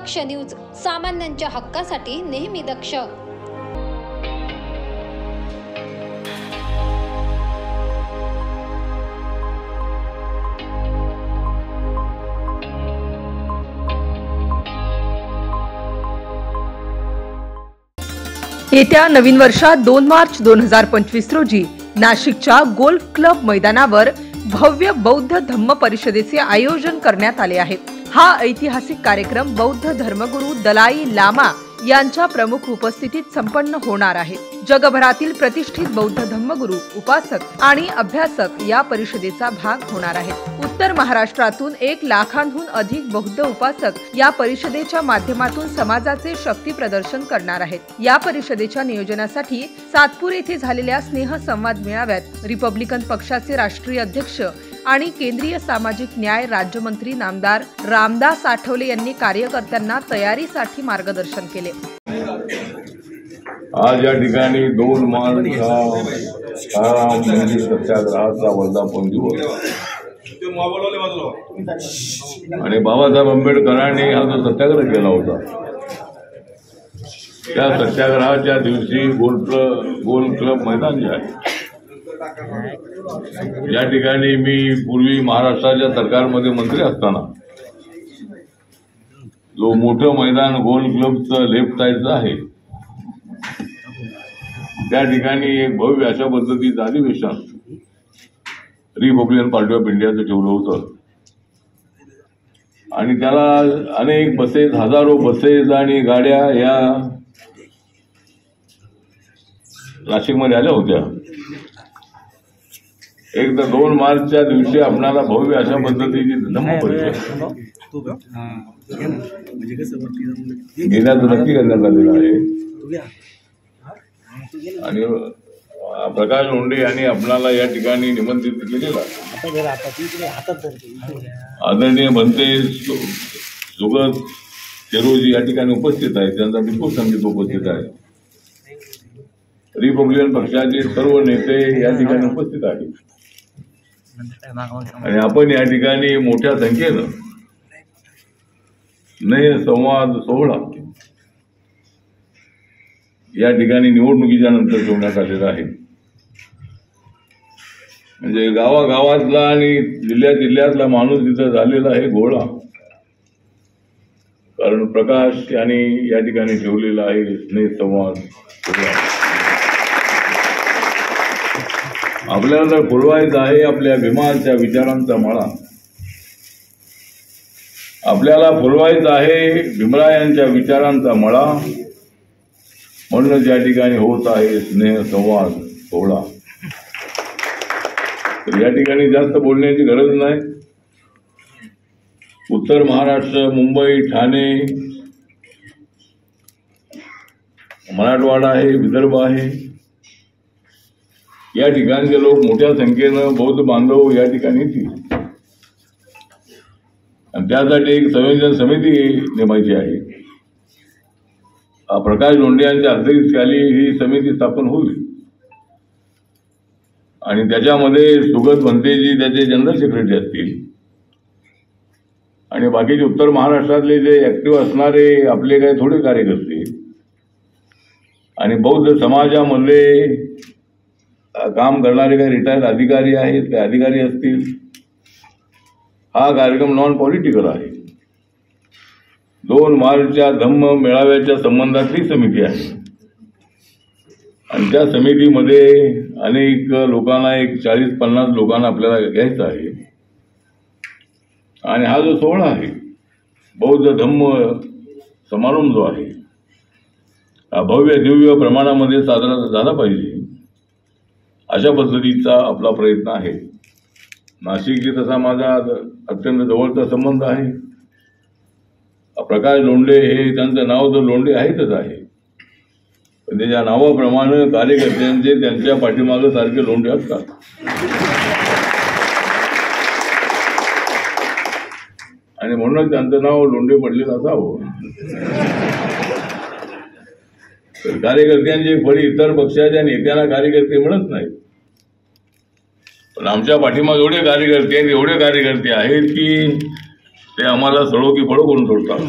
दक्ष news, सामान्यांच्या हक्कासाठी नेहमी दक्ष। येत्या नवीन वर्षात 2 मार्च 2025 रोजी नाशिकच्या गोल्फ क्लब मैदानावर भव्य बौद्ध धम्म परिषदेचे आयोजन करण्यात आले आहे। हा ऐतिहासिक कार्यक्रम बौद्ध धर्मगुरू दलाई लामा यांच्या प्रमुख उपस्थितीत संपन्न होणार आहे। जगभरातील प्रतिष्ठित बौद्ध धम्मगुरू, उपासक आणि अभ्यासक या परिषदेचा भाग होणार आहेत। उत्तर महाराष्ट्रातून 1 लाखांहून अधिक बौद्ध उपासक या परिषदेच्या माध्यमातून समाजाचे शक्ती प्रदर्शन करणार आहेत। या परिषदेच्या नियोजनासाठी सातपूर येथे झालेल्या स्नेह संवाद मेळाव्यात रिपब्लिकन पक्षाचे राष्ट्रीय अध्यक्ष आणि केंद्रीय सामाजिक न्याय राज्यमंत्री नामदार रामदास आठवले यांनी कार्यकर्त्यांना तयारीसाठी मार्गदर्शन केले। आज या ठिकाणी 2 मार्च सत्याग्रहाचा वर्धापन दिवस आणि बाबासाहेब आंबेडकरांनी हा जो सत्याग्रह केला होता त्या सत्याग्रहाच्या दिवशी गोल्फ क्लब मैदान जे आहे या ठिकाणी मी पूर्वी महाराष्ट्राच्या सरकारमध्ये मंत्री असताना जो मोठं मैदान गोल्फ क्लबचं लेफ्ट साईडचं आहे त्या ठिकाणी एक भव्य अशा पद्धतीचं अधिवेशन रिपब्लिकन पार्टी ऑफ इंडियाचं ठेवलं होतं आणि त्याला अनेक बसेस, हजारो बसेस आणि गाड्या या नाशिकमध्ये आल्या होत्या। एकदा 2 मार्चच्या दिवशी आपल्याला भव्य अशा पद्धतीची धम्म परिषद घेण्याचं नक्की करण्यात आलेलं आहे आणि प्रकाश लोंढे यांनी आपल्याला या ठिकाणी निमंत्रित केलेलं आहे। आदरणीय भंते सुगत चेरोजी या ठिकाणी उपस्थित आहेत, त्यांचा विपुल संगीत उपस्थित आहे। रिपब्लिकन पक्षाचे सर्व नेते या ठिकाणी उपस्थित आहेत आणि आपण या ठिकाणी मोठ्या संख्येनं स्नेह संवाद सोहळा या ठिकाणी निवडणुकीच्या नंतर ठेवण्यात आलेला आहे। म्हणजे गावागावातला आणि जिल्ह्यातला माणूस तिथं झालेला आहे गोळा, कारण प्रकाश यांनी या ठिकाणी ठेवलेला आहे स्नेह संवाद सोहळा। आपल्याला जर फुलवायचा आहे आपल्या भीमाच्या विचारांचा मळा, आपल्याला फुलवायचा आहे भीमरायांच्या विचारांचा मळा, म्हणूनच या ठिकाणी होत आहे स्नेह संवाद सोहळा। तर या ठिकाणी जास्त बोलण्याची गरज नाही। उत्तर महाराष्ट्र, मुंबई, ठाणे, मराठवाडा आहे, विदर्भ आहे, या ठिकाणचे लोक मोठ्या संख्येनं बौद्ध बांधव या ठिकाणी येतील आणि त्यासाठी एक संयोजन समिती नेमायची आहे। प्रकाश लोंढे यांच्या अध्यक्षतेखाली ही समिती स्थापन होईल आणि त्याच्यामध्ये सुगत भंतेजी त्याचे जनरल सेक्रेटरी असतील आणि बाकीचे उत्तर महाराष्ट्रातले जे ऍक्टिव्ह असणारे आपले काही थोडे कार्यकर्ते आणि बौद्ध समाजामध्ये काम करणारे काही रिटायर्ड अधिकारी आहेत, काही अधिकारी असतील। हा कार्यक्रम नॉन पॉलिटिकल आहे। 2 मार्चच्या धम्म मेळाव्याच्या संबंधातली समिती आहे आणि त्या समितीमध्ये अनेक लोकांना, एक 40-50 लोकांना आपल्याला घ्यायचं आहे आणि हा जो सोहळा आहे बौद्ध धम्म समारंभ जो आहे हा भव्य दिव्य प्रमाणामध्ये साजरा झाला पाहिजे अशा पद्धतीचा आपला प्रयत्न आहे। नाशिकशी तसा माझा अत्यंत जवळचा संबंध आहे। प्रकाश लोंढे हे त्यांचं नाव तर लोंढे आहेतच आहे, पण त्याच्या नावाप्रमाणे कार्यकर्त्यांचे त्यांच्या पाठीमागे सारखे लोंढे असतात आणि म्हणूनच त्यांचं नाव लोंढे पडलेलं असावं। तर कार्यकर्त्यांची फळी इतर पक्षाच्या नेत्यांना कार्यकर्ते मिळत नाहीत, पण आमच्या पाठीमागे एवढे कार्यकर्ते आहेत की ते आम्हाला सळो की फळो करून सोडतात।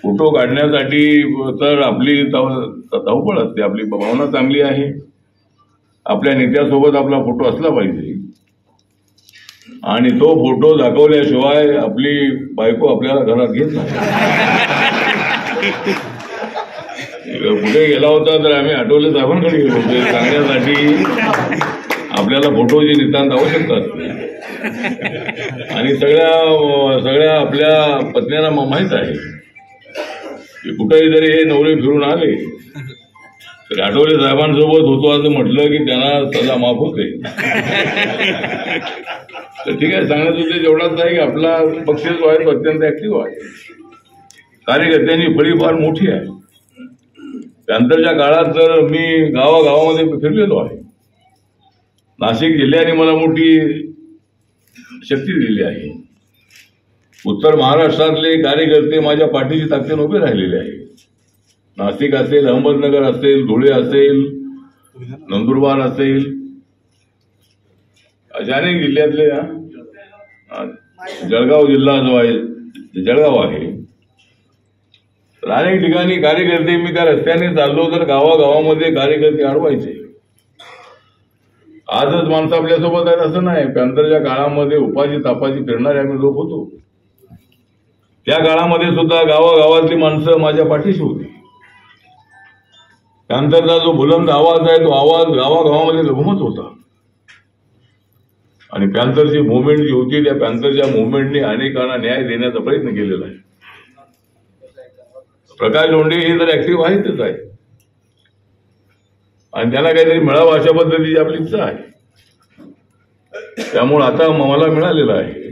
फोटो काढण्यासाठी तर आपली धावपळ असते, आपली भावना चांगली आहे, आपल्या नेत्यासोबत आपला फोटो असला पाहिजे आणि तो फोटो दाखवल्याशिवाय आपली बायको आपल्याला घरात घेत नाही. कुठे गेला होता तर आम्ही आठवले साहेबांकडे गेलो होतो सांगण्यासाठी आपल्याला फोटोची नितांत आवश्यकता असते आणि सगळ्या आपल्या पत्न्यांना माहीत आहे की कुठेही जरी हे नवरे फिरून आले तर आठवले साहेबांसोबत होतो असं म्हटलं की त्यांना सजा माफ होते. तर ठीक आहे, सांगण्यात होते जेवढाच आहे की आपला पक्ष जो आहे तो अत्यंत ऍक्टिव्ह आहे, कार्यकर्त्यांची फळी फार मोठी आहे. त्यानंतरच्या काळात तर मी गावागावामध्ये फिरलेलो आहे. नाशिक जिल्ह्याने मला मोठी शक्ती दिली आहे. उत्तर महाराष्ट्रातले कार्यकर्ते माझ्या पाठीशी ताकदीने उभे राहिलेले आहे. नाशिक असेल, अहमदनगर असेल, धुळे असेल, नंदुरबार असेल, अशा अनेक जिल्ह्यातले जळगाव जिल्हा जो आहे जळगाव आहे, तर अनेक ठिकाणी कार्यकर्ते मी त्या रस्त्याने चाललो तर गावागावामध्ये कार्यकर्ते अडवायचे. आजच माणसं आपल्यासोबत आहेत असं नाही, नंतरच्या काळामध्ये उपाशी तापाशी फिरणारे आम्ही लोक होतो. त्या काळामध्ये सुद्धा गावागावातली माणसं माझ्या पाठीशी होती. त्यानंतरचा जो बुलंद आवाज आहे तो आवाज गावागावामध्ये घुमत होता आणि पॅन्थरची मुवमेंट जी होती त्या पॅन्थरच्या मुवमेंटने अनेकांना न्याय देण्याचा प्रयत्न केलेला आहे. प्रकाश लोंढे हे तर ऍक्टिव्ह आहेतच आहे आणि त्यांना काहीतरी मिळावं अशा पद्धतीची आपली इच्छा आहे. त्यामुळे आता मला मिळालेलं आहे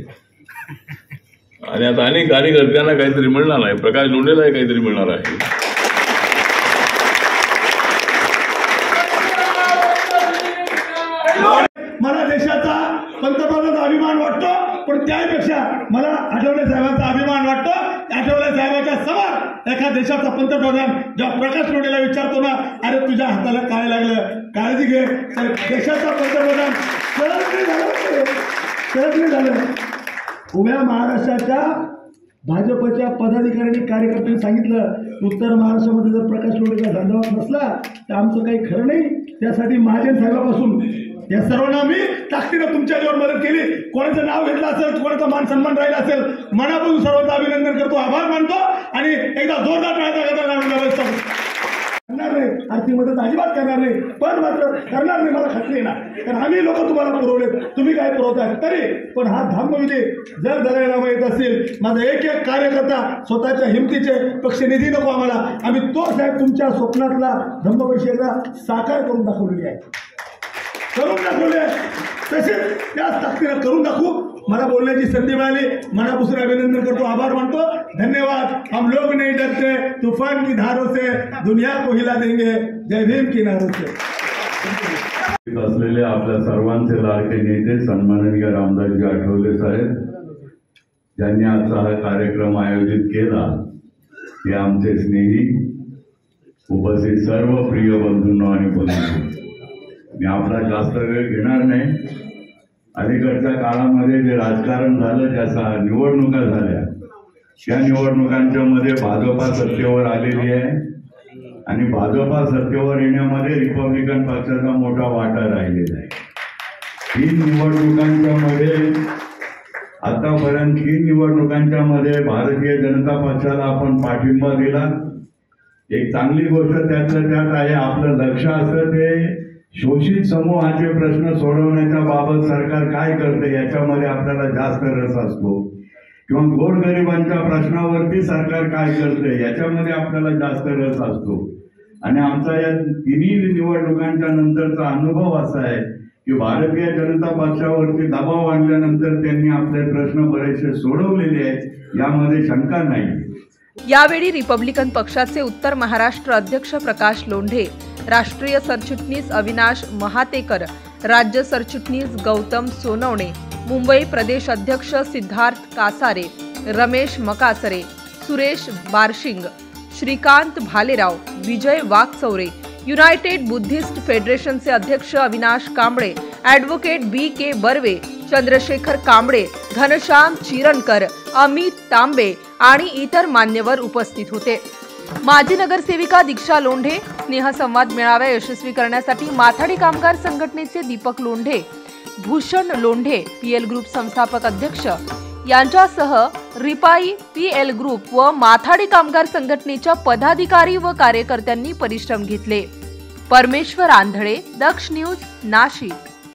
आणि आता अनेक कार्यकर्त्यांना काहीतरी मिळणार आहे. प्रकाश लोंढेलाही काहीतरी मिळणार आहे. मला देशाचा पंतप्रधानाचा अभिमान वाटतो, पण त्यापेक्षा मला आठवले साहेबांचा अभिमान वाटतो. आठवले साहेबांच्या समोर एका देशाचा पंतप्रधान जेव्हा प्रकाश लोंढेला विचारतो ना, अरे तुझ्या हाताला काय लागलं, काळजी घे, तर देशाचा पंतप्रधान सहज झालं. उभ्या महाराष्ट्राच्या भाजपच्या पदाधिकाऱ्यांनी कार्यकर्त्यांनी सांगितलं उत्तर महाराष्ट्रामध्ये जर प्रकाश लोंढेचा धंदावाद नसला तर आमचं काही खरं नाही. त्यासाठी महाजन साहेबापासून या सर्वांना मी ताकदीनं तुमच्या जीवन मदत केली. कोणाचं नाव घेतलं असेल, कोणाचा मान सन्मान राहिला असेल, मनापासून सर्वांचं अभिनंदन करतो, आभार मानतो आणि एकदा जोरदार करणार नाही, आर्थिक मदत अजिबात करणार नाही, पण मात्र करणार नाही मला खात्री ना. कारण आम्ही लोक तुम्हाला पुरवले, तुम्ही काय पुरवताय तरी पण हा धम्मविजय जर जगायला माहीत असेल, माझा एक एक कार्यकर्ता स्वतःच्या हिमतीचे पक्षनिधी नको आम्हाला, आम्ही तो साहेब तुमच्या स्वप्नातला धम्मविजय एकदा साकार करून दाखवलेली आहे, करून दाखवले, तसेच त्याच ताकदीनं करून दाखवू. मला बोलण्याची संधी मिळाली, मनापासून अभिनंदन करतो, आभार मानतो, धन्यवाद. हम लोग नहीं डरते तूफान की धारों से, दुनिया को हिला देंगे, जय भीम की नारों से. असलेले आपल्या सर्वांचे लाडके नेते सन्माननीय रामदासजी आठवले साहेब, ज्यांनी आजचा हा कार्यक्रम आयोजित केला, ते आमचे स्नेही उपस्थित सर्व प्रिय बंधूंनो आणि बंधू, मी आपला जास्त वेळ घेणार नाही. अलीकडच्या काळामध्ये जे राजकारण झालं, ज्याचा निवडणुका झाल्या, त्या निवडणुकांच्या मध्ये भाजपा सत्तेवर आलेली आहे आणि भाजपा सत्तेवर येण्यामध्ये रिपब्लिकन पक्षाचा मोठा वाटा राहिलेला आहे. 3 निवडणुकांच्या मध्ये आतापर्यंत 3 निवडणुकांच्या मध्ये भारतीय जनता पक्षाला आपण पाठिंबा दिला. एक चांगली गोष्ट त्यातलं त्यात आहे, आपलं लक्ष असं ते शोषित समूहाचे प्रश्न सोडवण्याच्या बाबत सरकार काय करते याच्यामध्ये आपल्याला जास्त रस असतो, किंवा गोरगरिबांच्या प्रश्नावरती सरकार काय करते याच्यामध्ये आपल्याला जास्त रस असतो. आणि आमचा या 3 निवडणुकांच्या नंतरचा अनुभव असा आहे की भारतीय जनता पक्षावरती दबाव आणल्यानंतर त्यांनी आपले प्रश्न बरेचसे सोडवलेले आहेत, यामध्ये शंका नाही. यावेळी रिपब्लिकन पक्षाचे उत्तर महाराष्ट्र अध्यक्ष प्रकाश लोंढे, राष्ट्रीय सरचिटणीस अविनाश महातेकर, राज्य सरचिटणीस गौतम सोनवणे, मुंबई प्रदेश अध्यक्ष सिद्धार्थ कासारे, रमेश मकासरे, सुरेश बारशिंग, श्रीकांत भालेराव, विजय वाघचौरे, युनायटेड बुद्धिस्ट फेडरेशनचे अध्यक्ष अविनाश कांबळे, ॲडव्होकेट BK बर्वे, चंद्रशेखर कांबळे, घनश्याम चिरणकर, अमित तांबे आणि इतर मान्यवर उपस्थित होते। माजी नगरसेविका दीक्षा लोंढे स्नेहसंवाद मेळावा यशस्वी करण्यासाठी माथाडी कामगार संघटनेचे दीपक लोंढे, भूषण लोंढे पीएल ग्रुप संस्थापक अध्यक्ष यांच्यासह रिपाई पीएल ग्रुप व माथाडी कामगार संघटनेच्या पदाधिकारी व कार्यकर्त्यांनी परिश्रम घेतले। परमेश्वर आंधळे, दक्ष न्यूज, नाशिक।